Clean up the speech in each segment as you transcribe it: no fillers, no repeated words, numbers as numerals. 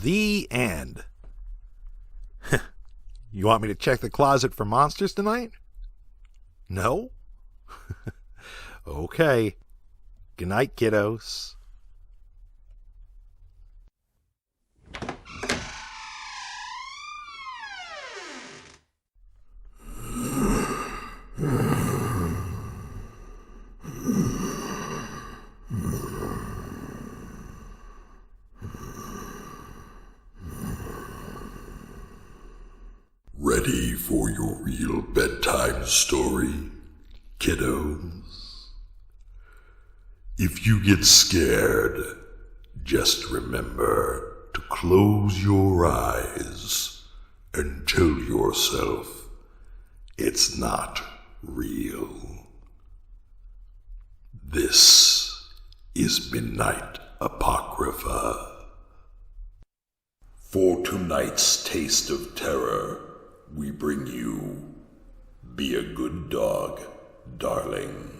The end. You want me to check the closet for monsters tonight? No? Okay. Good night, kiddos. Ready for your real bedtime story, kiddos? If you get scared, just remember to close your eyes and tell yourself it's not real. This is Midnight Apocrypha. For tonight's taste of terror, we bring you Be a Good Dog, Darling.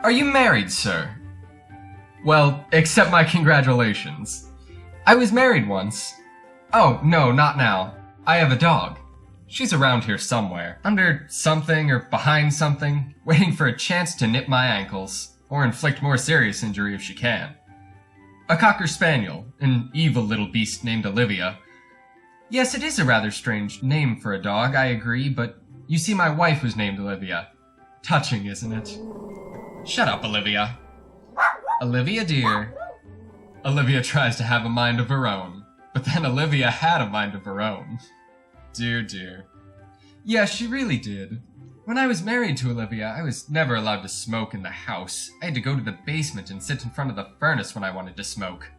Are you married, sir? Well, accept my congratulations. I was married once. Oh, no, not now. I have a dog. She's around here somewhere, under something or behind something, waiting for a chance to nip my ankles, or inflict more serious injury if she can. A Cocker Spaniel, an evil little beast named Olivia. Yes, it is a rather strange name for a dog, I agree, but you see my wife was named Olivia. Touching, isn't it? Shut up, Olivia. Olivia, dear. Olivia tries to have a mind of her own, but then Olivia had a mind of her own. Dear, dear. Yes, she really did. When I was married to Olivia, I was never allowed to smoke in the house. I had to go to the basement and sit in front of the furnace when I wanted to smoke.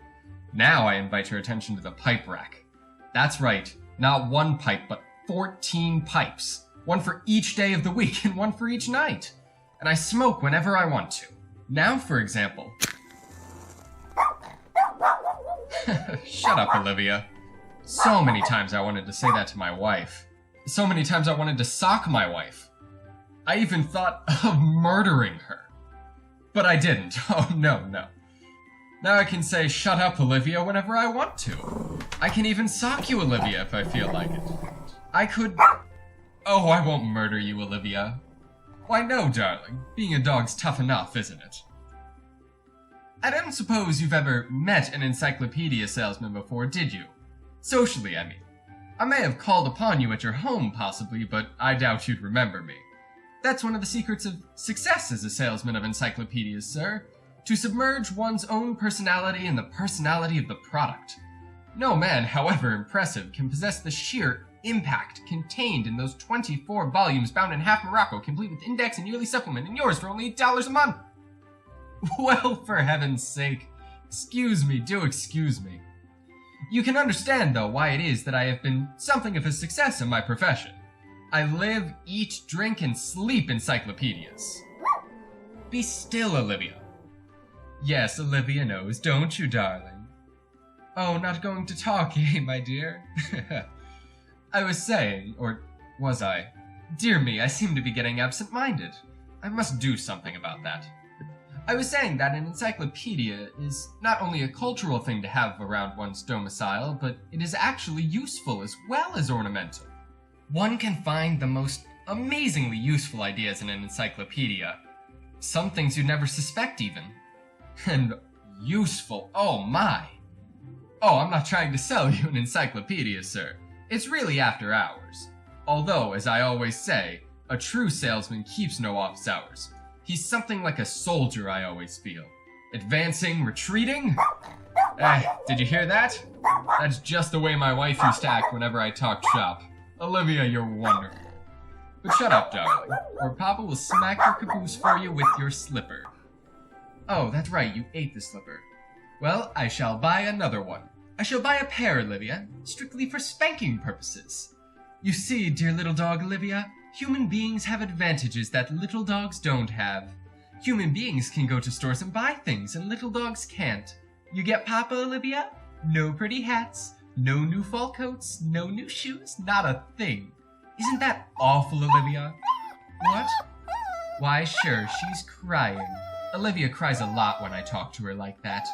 Now I invite her attention to the pipe rack. That's right, not one pipe, but 14 pipes. One for each day of the week and one for each night. And I smoke whenever I want to. Now, for example... Shut up, Olivia. So many times I wanted to say that to my wife. So many times I wanted to sock my wife. I even thought of murdering her. But I didn't. Oh, no. Now I can say, shut up, Olivia, whenever I want to. I can even sock you, Olivia, if I feel like it. I could... Oh, I won't murder you, Olivia. Why, no, darling. Being a dog's tough enough, isn't it? I don't suppose you've ever met an encyclopedia salesman before, did you? Socially, I mean. I may have called upon you at your home, possibly, but I doubt you'd remember me. That's one of the secrets of success as a salesman of encyclopedias, sir. To submerge one's own personality in the personality of the product. No man, however impressive, can possess the sheer impact contained in those 24 volumes bound in half Morocco, complete with index and yearly supplement, and yours for only $8 a month. Well, for heaven's sake, excuse me, do excuse me. You can understand, though, why it is that I have been something of a success in my profession. I live, eat, drink, and sleep encyclopedias. Be still, Olivia. Yes, Olivia knows, don't you, darling? Oh, not going to talk, eh, my dear? I was saying, or was I? Dear me, I seem to be getting absent-minded. I must do something about that. I was saying that an encyclopedia is not only a cultural thing to have around one's domicile, but it is actually useful as well as ornamental. One can find the most amazingly useful ideas in an encyclopedia. Some things you'd never suspect even. And useful, oh my! Oh, I'm not trying to sell you an encyclopedia, sir. It's really after hours. Although, as I always say, a true salesman keeps no office hours. He's something like a soldier, I always feel. Advancing, retreating? Did you hear that? That's just the way my wife used to act whenever I talked shop. Olivia, you're wonderful. But shut up, darling, or Papa will smack your caboose for you with your slipper. Oh, that's right, you ate the slipper. Well, I shall buy another one. I shall buy a pair, Olivia, strictly for spanking purposes. You see, dear little dog Olivia, human beings have advantages that little dogs don't have. Human beings can go to stores and buy things, and little dogs can't. You get Papa, Olivia? No pretty hats, no new fall coats, no new shoes, not a thing. Isn't that awful, Olivia? What? Why, sure, she's crying. Olivia cries a lot when I talk to her like that.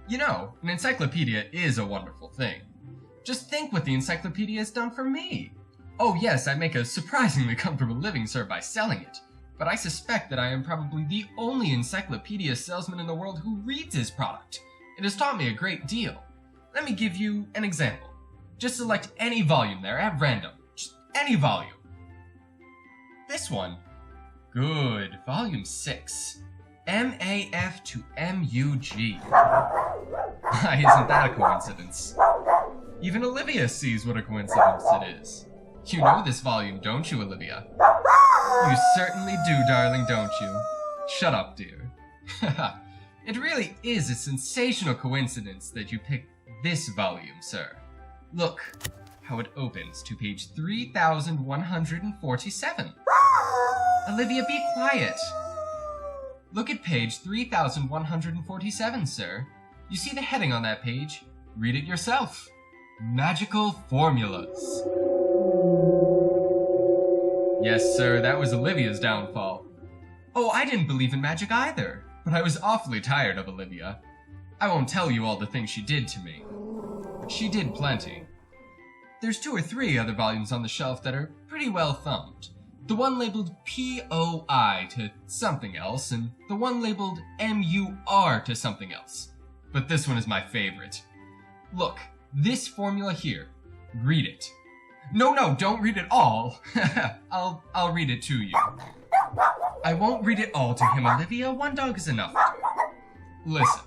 You know, an encyclopedia is a wonderful thing. Just think what the encyclopedia has done for me. Oh yes, I make a surprisingly comfortable living, sir, by selling it. But I suspect that I am probably the only encyclopedia salesman in the world who reads his product. It has taught me a great deal. Let me give you an example. Just select any volume there at random. Just any volume. This one. Good. Volume 6. MAF to MUG. Why, isn't that a coincidence? Even Olivia sees what a coincidence it is. You know this volume, don't you, Olivia? You certainly do, darling, don't you? Shut up, dear. It really is a sensational coincidence that you picked this volume, sir. Look how it opens to page 3147. Olivia, be quiet. Look at page 3147, sir. You see the heading on that page? Read it yourself. Magical formulas. Yes, sir, that was Olivia's downfall. Oh, I didn't believe in magic either, but I was awfully tired of Olivia. I won't tell you all the things she did to me, but she did plenty. There's 2 or 3 other volumes on the shelf that are pretty well thumbed. The one labeled POI to something else, and the one labeled MUR to something else. But this one is my favorite. Look, this formula here. Read it. No, don't read it all. I'll read it to you. I won't read it all to him, Olivia. One dog is enough. Listen.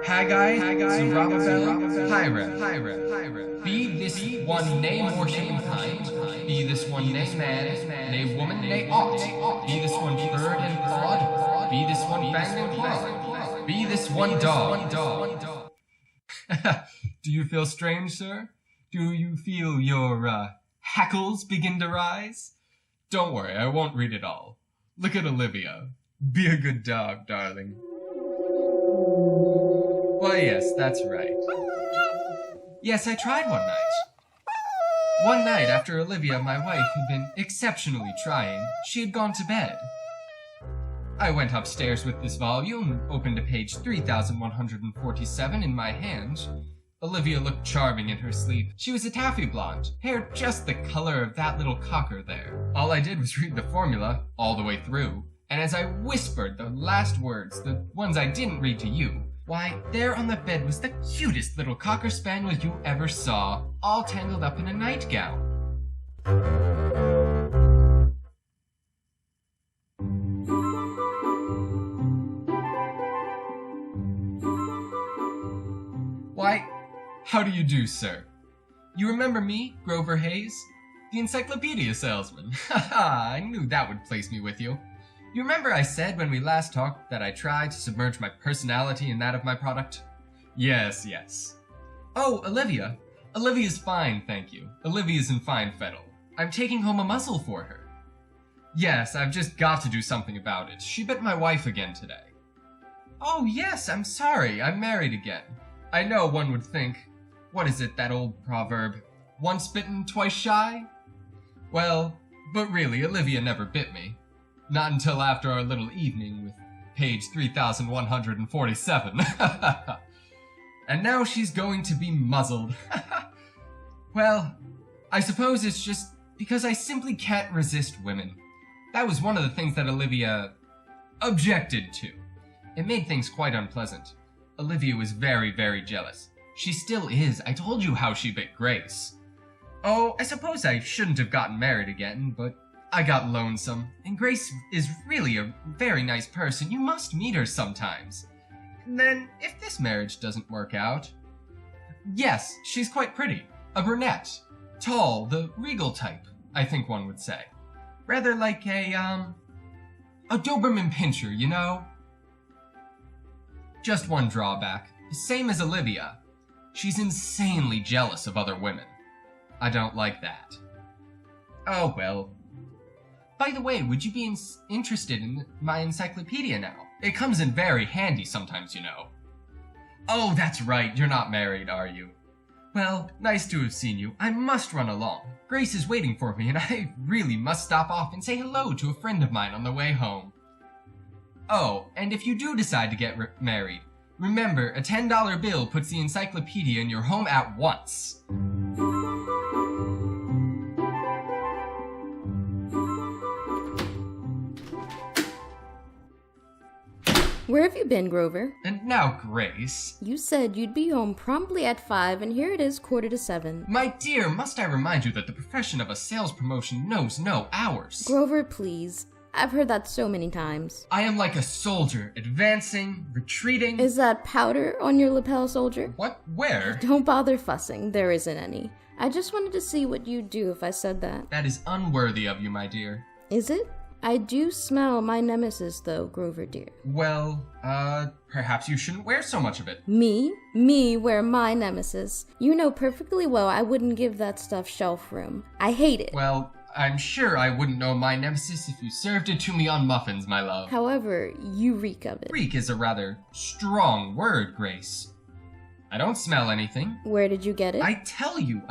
Haggai, Zerubbabel, Hiram. Be this one nay more humankind. Be this one nay man, nay woman, nay aught. Be this one bird and clawed. Be this one banged and clawed. Be this one dog. Do you feel strange, sir? Do you feel your, hackles begin to rise? Don't worry, I won't read it all. Look at Olivia. Be a good dog, darling. Why, yes, that's right. Yes, I tried one night. One night after Olivia, my wife, had been exceptionally trying, she had gone to bed. I went upstairs with this volume, opened to page 3147 in my hand. Olivia looked charming in her sleep. She was a taffy blonde, hair just the color of that little cocker there. All I did was read the formula all the way through, and as I whispered the last words, the ones I didn't read to you, why, there on the bed was the cutest little cocker spaniel you ever saw, all tangled up in a nightgown. Why, how do you do, sir? You remember me, Grover Hayes? The encyclopedia salesman. Haha, I knew that would place me with you. You remember I said when we last talked that I tried to submerge my personality in that of my product? Yes. Oh, Olivia. Olivia's fine, thank you. Olivia's in fine fettle. I'm taking home a muzzle for her. Yes, I've just got to do something about it. She bit my wife again today. Oh, yes, I'm sorry. I'm married again. I know one would think, what is it, that old proverb? Once bitten, twice shy? Well, but really, Olivia never bit me. Not until after our little evening with page 3147. And now she's going to be muzzled. Well, I suppose it's just because I simply can't resist women. That was one of the things that Olivia objected to. It made things quite unpleasant. Olivia was very, very jealous. She still is. I told you how she bit Grace. Oh, I suppose I shouldn't have gotten married again, but I got lonesome, and Grace is really a very nice person. You must meet her sometimes. And then, if this marriage doesn't work out... Yes, she's quite pretty. A brunette. Tall, the regal type, I think one would say. Rather like a Doberman Pinscher, you know? Just one drawback. Same as Olivia. She's insanely jealous of other women. I don't like that. Oh, well... By the way, would you be interested in my encyclopedia now? It comes in very handy sometimes, you know. Oh, that's right, you're not married, are you? Well, nice to have seen you. I must run along. Grace is waiting for me, and I really must stop off and say hello to a friend of mine on the way home. Oh, and if you do decide to get married, remember, a $10 bill puts the encyclopedia in your home at once. Where have you been, Grover? And now, Grace. You said you'd be home promptly at 5, and here it is 6:45. My dear, must I remind you that the profession of a sales promotion knows no hours? Grover, please. I've heard that so many times. I am like a soldier, advancing, retreating. Is that powder on your lapel, soldier? What? Where? Don't bother fussing. There isn't any. I just wanted to see what you'd do if I said that. That is unworthy of you, my dear. Is it? I do smell my nemesis, though, Grover dear. Well, perhaps you shouldn't wear so much of it. Me? Me wear my nemesis. You know perfectly well I wouldn't give that stuff shelf room. I hate it. Well, I'm sure I wouldn't know my nemesis if you served it to me on muffins, my love. However, you reek of it. Reek is a rather strong word, Grace. I don't smell anything. Where did you get it? I tell you,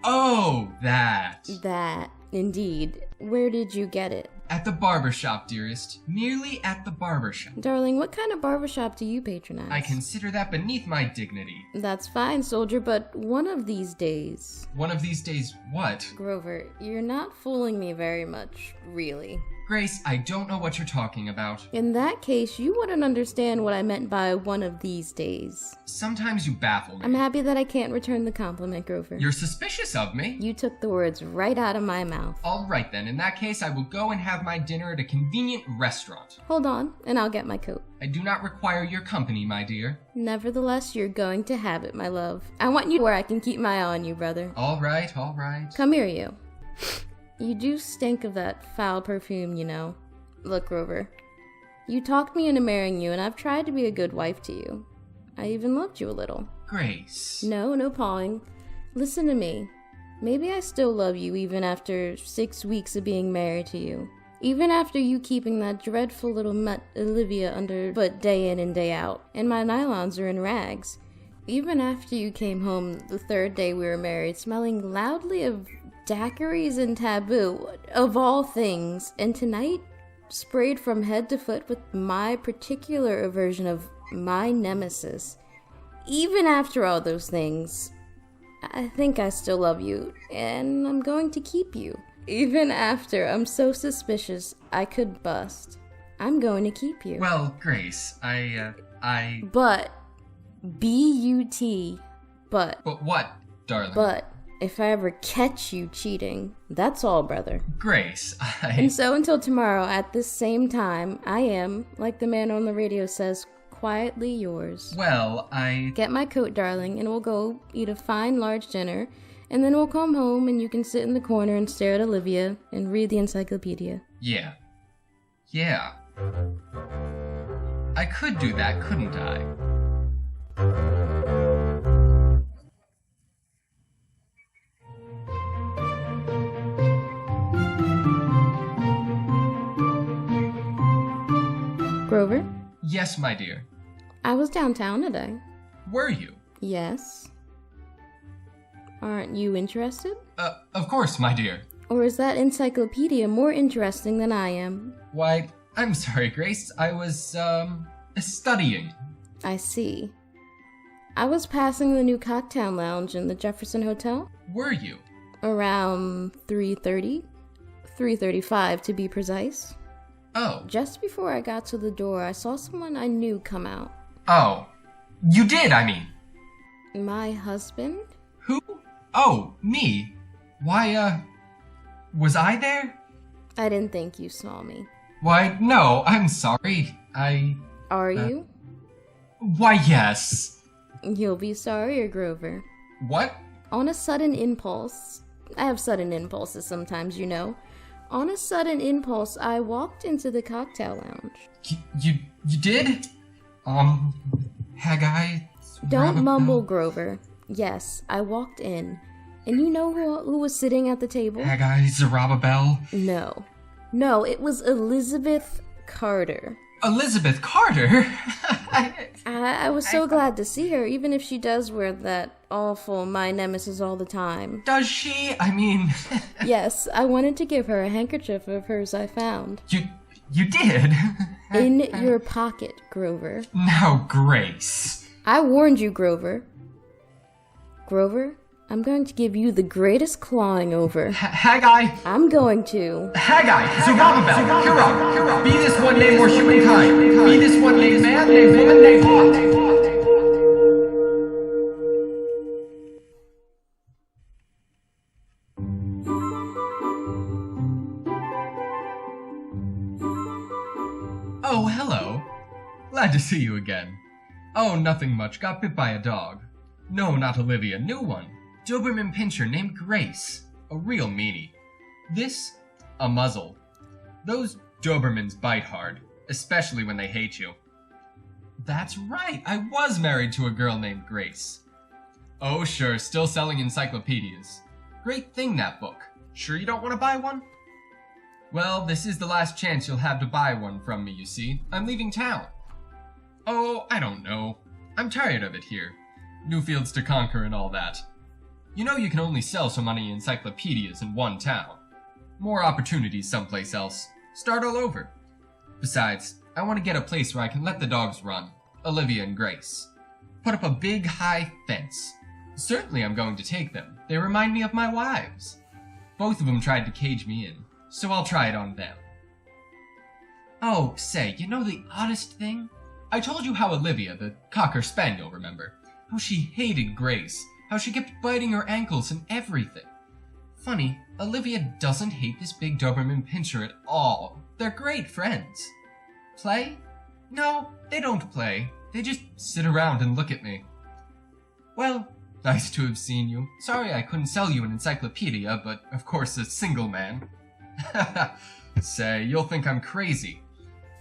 Oh, that. That, indeed. Where did you get it? At the barbershop, dearest. Merely at the barbershop. Darling, what kind of barbershop do you patronize? I consider that beneath my dignity. That's fine, soldier, but one of these days... One of these days, what? Grover, you're not fooling me very much, really. Grace, I don't know what you're talking about. In that case, you wouldn't understand what I meant by one of these days. Sometimes you baffle me. I'm happy that I can't return the compliment, Grover. You're suspicious of me? You took the words right out of my mouth. All right then, in that case I will go and have my dinner at a convenient restaurant. Hold on, and I'll get my coat. I do not require your company, my dear. Nevertheless, you're going to have it, my love. I want you where I can keep my eye on you, brother. All right, all right. Come here, you. You do stink of that foul perfume, you know. Look, Grover. You talked me into marrying you, and I've tried to be a good wife to you. I even loved you a little. Grace. No pawing. Listen to me. Maybe I still love you even after 6 weeks of being married to you. Even after you keeping that dreadful little mutt Olivia underfoot day in and day out, and my nylons are in rags. Even after you came home the 3rd day we were married, smelling loudly of daiquiris and taboo, of all things, and tonight, sprayed from head to foot with my particular aversion of my nemesis. Even after all those things, I think I still love you, and I'm going to keep you. Even after I'm so suspicious I could bust, I'm going to keep you. Well, Grace, But, B-U-T, but. But what, darling? But, if I ever catch you cheating, that's all, brother. Grace, And so until tomorrow at this same time, I am, like the man on the radio says, quietly yours. Well, Get my coat, darling, and we'll go eat a fine large dinner, and then we'll come home and you can sit in the corner and stare at Olivia and read the encyclopedia. Yeah. I could do that, couldn't I? Grover? Yes, my dear. I was downtown today. Were you? Yes. Aren't you interested? Of course, my dear. Or is that encyclopedia more interesting than I am? Why, I'm sorry, Grace. I was, studying. I see. I was passing the new cocktail lounge in the Jefferson Hotel. Were you? Around 3:30? 3:35 to be precise. Oh. Just before I got to the door, I saw someone I knew come out. Oh. You did, I mean. My husband? Who? Oh, me. Why, was I there? I didn't think you saw me. Why, no, I'm sorry. Are you? Why, yes. You'll be sorrier, Grover. What? On a sudden impulse, I have sudden impulses sometimes, you know. On a sudden impulse, I walked into the cocktail lounge. You did? Haggai? Don't mumble, Grover. Yes, I walked in. And you know who was sitting at the table? Haggai Zerubbabel? No, it was Elisabeth Carter. Elizabeth Carter? I was so glad to see her, even if she does wear that awful my nemesis all the time. Does she? I mean... Yes, I wanted to give her a handkerchief of hers I found. You did? In your pocket, Grover. Now, Grace. I warned you, Grover. Grover, I'm going to give you the greatest clawing over. Haggai! I'm going to. Haggai! Zerubbabel! Hurrah! Be this one named more humankind! Be this one named man, named woman, named what? Oh, hello. Glad to see you again. Oh, nothing much. Got bit by a dog. No, not Olivia. New one. Doberman Pinscher named Grace. A real meanie. This? A muzzle. Those Dobermans bite hard, especially when they hate you. That's right. I was married to a girl named Grace. Oh, sure. Still selling encyclopedias. Great thing, that book. Sure you don't want to buy one? Well, this is the last chance you'll have to buy one from me, you see. I'm leaving town. Oh, I don't know. I'm tired of it here. New fields to conquer and all that. You know you can only sell so many encyclopedias in one town. More opportunities someplace else. Start all over. Besides, I want to get a place where I can let the dogs run. Olivia and Grace. Put up a big, high fence. Certainly I'm going to take them. They remind me of my wives. Both of them tried to cage me in. So I'll try it on them. Oh, say, you know the oddest thing? I told you how Olivia, the Cocker Spaniel, remember? How she hated Grace. How she kept biting her ankles and everything. Funny, Olivia doesn't hate this big Doberman Pinscher at all. They're great friends. Play? No, they don't play. They just sit around and look at me. Well, nice to have seen you. Sorry I couldn't sell you an encyclopedia, but of course a single man. Say, you'll think I'm crazy.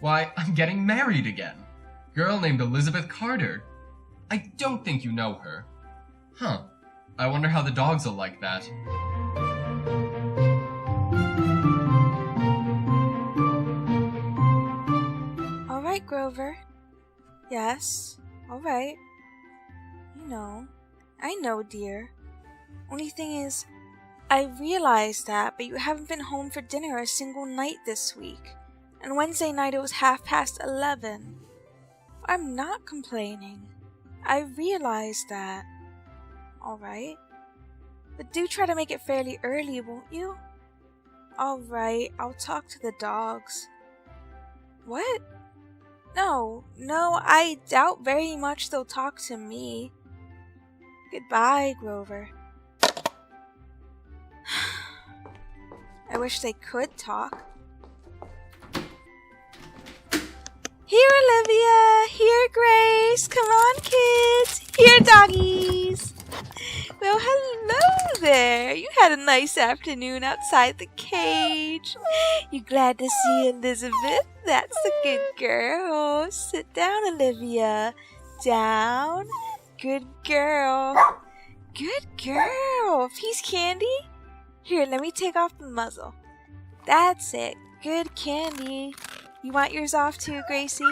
Why, I'm getting married again. Girl named Elisabeth Carter. I don't think you know her. Huh. I wonder how the dogs will like that. All right, Grover. Yes, all right. You know, I know, dear. Only thing is, I realize that, but you haven't been home for dinner a single night this week. And Wednesday night it was 11:30. I'm not complaining. I realize that. Alright. But do try to make it fairly early, won't you? Alright, I'll talk to the dogs. What? No, I doubt very much they'll talk to me. Goodbye, Grover. I wish they could talk. Here, Olivia! Here, Grace! Come on, kids! Here, doggies! Well, hello there! You had a nice afternoon outside the cage. You glad to see Elisabeth? That's a good girl. Sit down, Olivia. Down. Good girl. Good girl. Piece candy? Here, let me take off the muzzle. That's it. Good candy. You want yours off too, Gracie?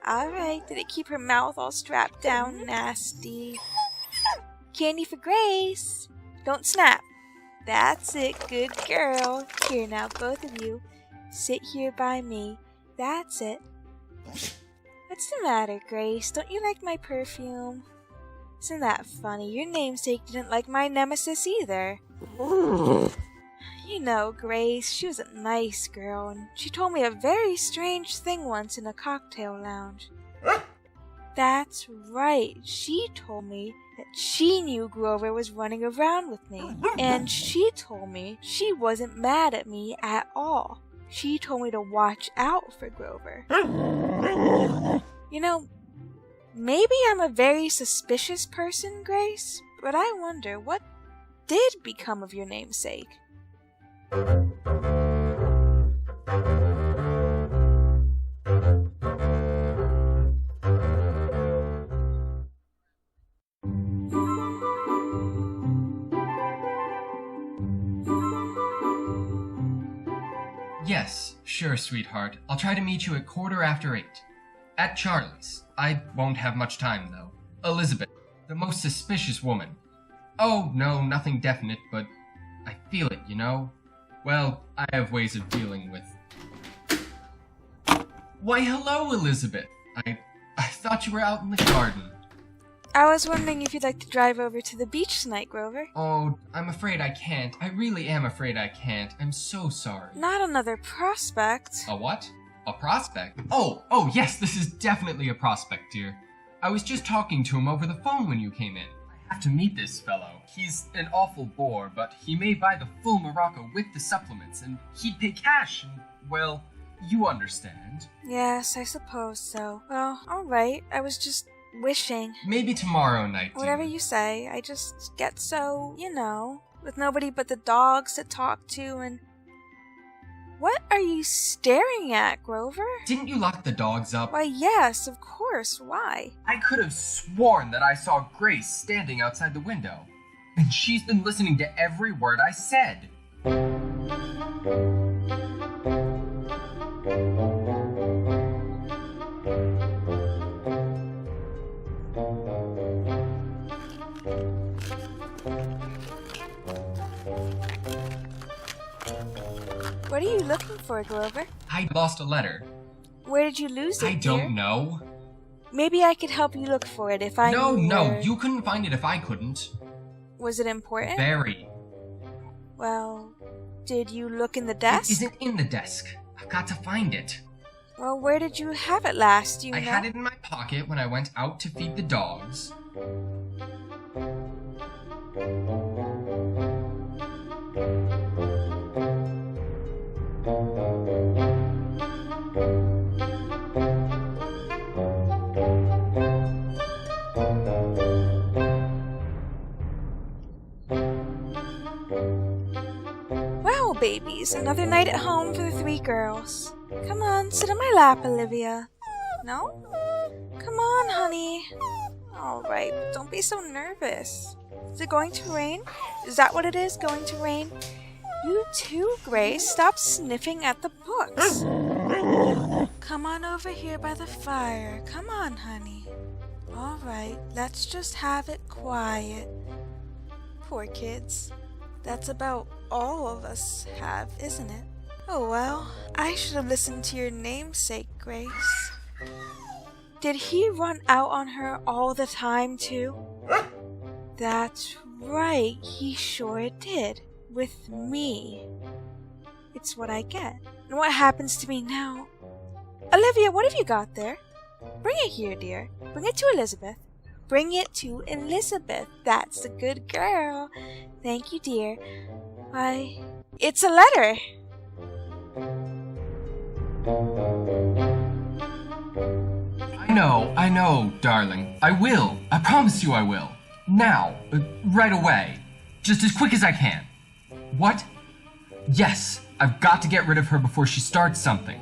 Alright, did it keep her mouth all strapped down nasty? Candy for Grace. Don't snap. That's it, good girl. Here now, both of you. Sit here by me. That's it. What's the matter, Grace? Don't you like my perfume? Isn't that funny? Your namesake didn't like my nemesis either. You know, Grace, she was a nice girl, and she told me a very strange thing once in a cocktail lounge. That's right, she told me that she knew Grover was running around with me, and she told me she wasn't mad at me at all. She told me to watch out for Grover. You know, maybe I'm a very suspicious person, Grace, but I wonder what did become of your namesake? Yes, sure, sweetheart. I'll try to meet you at 8:15. At Charlie's. I won't have much time, though. Elisabeth, the most suspicious woman. Oh, no, nothing definite, but I feel it, you know? Well, I have ways of dealing with... Why, hello, Elisabeth. I thought you were out in the garden. I was wondering if you'd like to drive over to the beach tonight, Grover. Oh, I'm afraid I can't. I really am afraid I can't. I'm so sorry. Not another prospect. A what? A prospect? Oh, yes, this is definitely a prospect, dear. I was just talking to him over the phone when you came in. I have to meet this fellow. He's an awful bore, but he may buy the full Morocco with the supplements, and he'd pay cash, and, well, you understand. Yes, I suppose so. Well, alright. I was just wishing. Maybe tomorrow night, dear. Whatever you say. I just get so, with nobody but the dogs to talk to, and... What are you staring at, Grover? Didn't you lock the dogs up? Why, yes, of course. Why? I could have sworn that I saw Grace standing outside the window. And she's been listening to every word I said. What are you looking for, Grover? I lost a letter. Where did you lose it, I dear? don't know. Maybe I could help you look for it if I knew No, where... you couldn't find it if I couldn't. Was it important? Very. Well, did you look in the It desk? isn't in the desk. I've got to find it. Well, where did you have it last, do you I know? had it in my pocket when I went out to feed the dogs. Well, babies, another night at home for the three girls. Come on, sit on my lap, Olivia. No? Come on, honey. All right, but don't be so nervous. Is it going to rain? Is that what it is, going to rain? You too, Grace. Stop sniffing at the books. Come on over here by the fire. Come on, honey. All right, let's just have it quiet. Poor kids. That's about all of us have, isn't it? Oh well, I should have listened to your namesake, Grace. Did he run out on her all the time, too? That's right, he sure did. With me. It's what I get. And what happens to me now? Olivia, what have you got there? Bring it here, dear. Bring it to Elisabeth. Bring it to Elisabeth. That's a good girl. Thank you, dear. Why, it's a letter. I know, darling. I will. I promise you I will. Now. Right away. Just as quick as I can. What? Yes, I've got to get rid of her before she starts something.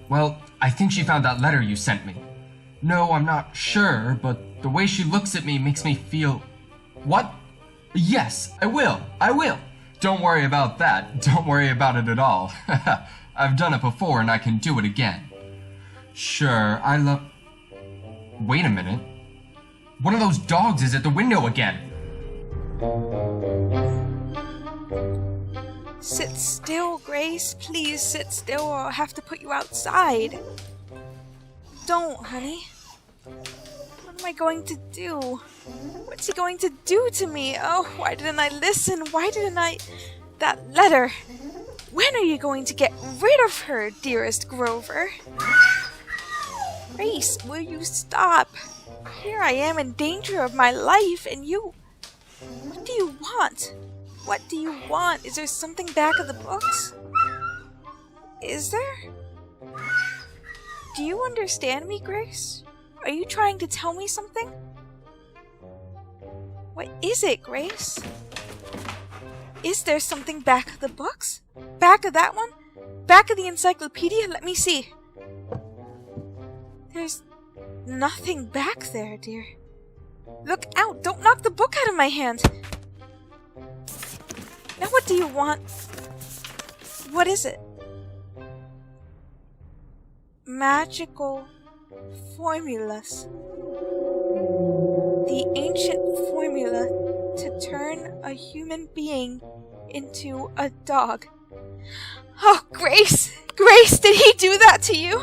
Well, I think she found that letter you sent me. No, I'm not sure, but the way she looks at me makes me feel... What? Yes, I will. Don't worry about that. Don't worry about it at all. I've done it before and I can do it again. Sure, I love... Wait a minute. One of those dogs is at the window again. Sit still, Grace. Please sit still or I'll have to put you outside. Don't, honey. What am I going to do? What's he going to do to me? Oh, why didn't I listen? Why didn't I... That letter. When are you going to get rid of her, dearest Grover? Grace, will you stop? Here I am in danger of my life, and you... What do you want? What do you want? Is there something back of the books? Is there? Do you understand me, Grace? Are you trying to tell me something? What is it, Grace? Is there something back of the books? Back of that one? Back of the encyclopedia? Let me see. There's nothing back there, dear. Look out! Don't knock the book out of my hand! Now what do you want? What is it? Magical Formulas. The ancient formula to turn a human being into a dog. Oh, Grace! Grace, did he do that to you?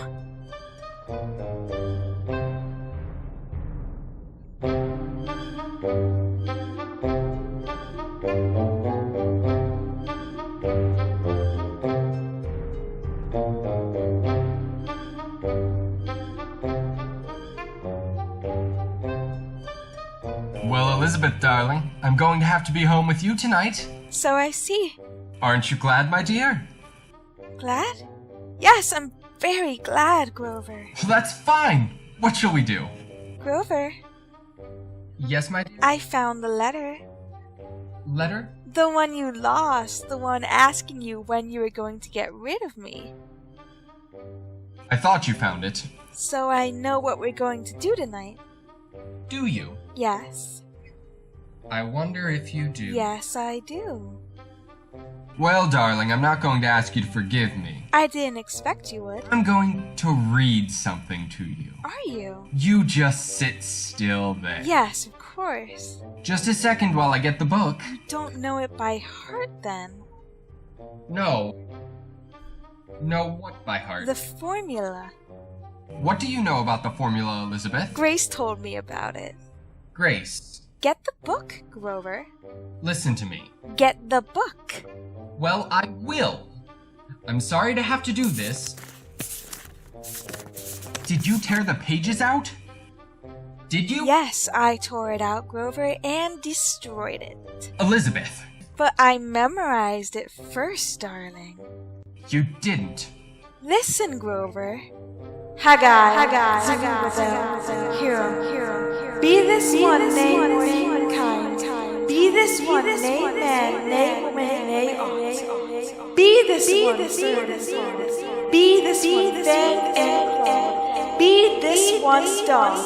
Well, Elisabeth, darling, I'm going to have to be home with you tonight. So I see. Aren't you glad, my dear? Glad? Yes, I'm very glad, Grover. Well, that's fine. What shall we do? Grover, Yes, my dear? I found the letter. Letter? The one you lost, the one asking you when you were going to get rid of me. I thought you found it. So I know what we're going to do tonight. Do you? Yes. I wonder if you do. Yes, I do. Well, darling, I'm not going to ask you to forgive me. I didn't expect you would. I'm going to read something to you. Are you? You just sit still there. Yes, of course. Just a second while I get the book. You don't know it by heart then. No. Know what by heart? The formula. What do you know about the formula, Elisabeth? Grace told me about it. Grace, Get the book, Grover. listen to me. Get the book. Well, I will. I'm sorry to have to do this. Did you tear the pages out? Did you? Yes, I tore it out, Grover, and destroyed it. Elisabeth, But I memorized it first, darling. you didn't. Listen, Grover. Haggai, Zerubbabel, Hero. Be this one, nay womankind. Be this one, nay man, nay woman, nay aught. Be this one, servant. Be this one, fang and claw. Be this one's dog.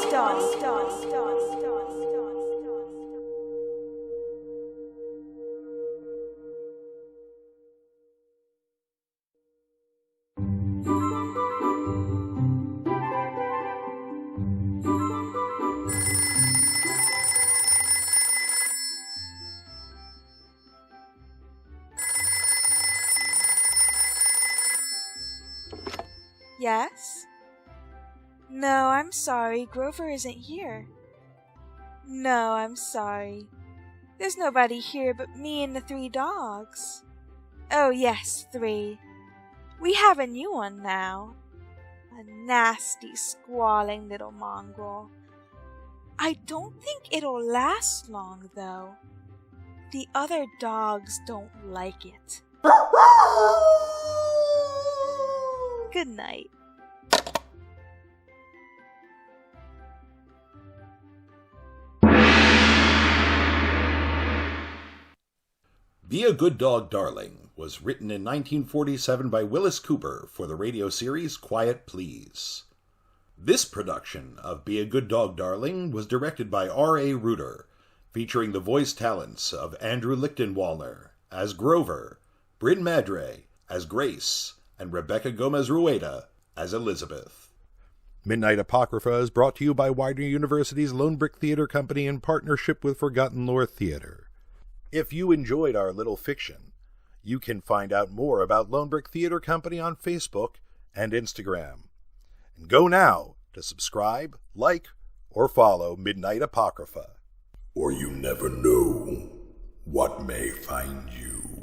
Yes? No, I'm sorry. Grover isn't here. No, I'm sorry. There's nobody here but me and the 3 dogs. Oh, yes, 3. We have a new one now. A nasty, squalling little mongrel. I don't think it'll last long, though. The other dogs don't like it. Good night. Be a Good Dog, Darling was written in 1947 by Wyllis Cooper for the radio series Quiet Please. This production of Be a Good Dog, Darling was directed by R.A. Reutter, featuring the voice talents of Andrew Lichtenwalner as Grover, Brynne Maddrey as Grace, and Rebecca Gomezrueda as Elisabeth. Midnight Apocrypha is brought to you by Widener University's Lone Brick Theater Company in partnership with Forgotten Lore Theater. If you enjoyed our little fiction, you can find out more about Lone Brick Theater Company on Facebook and Instagram. And go now to subscribe, like, or follow Midnight Apocrypha. Or you never know what may find you.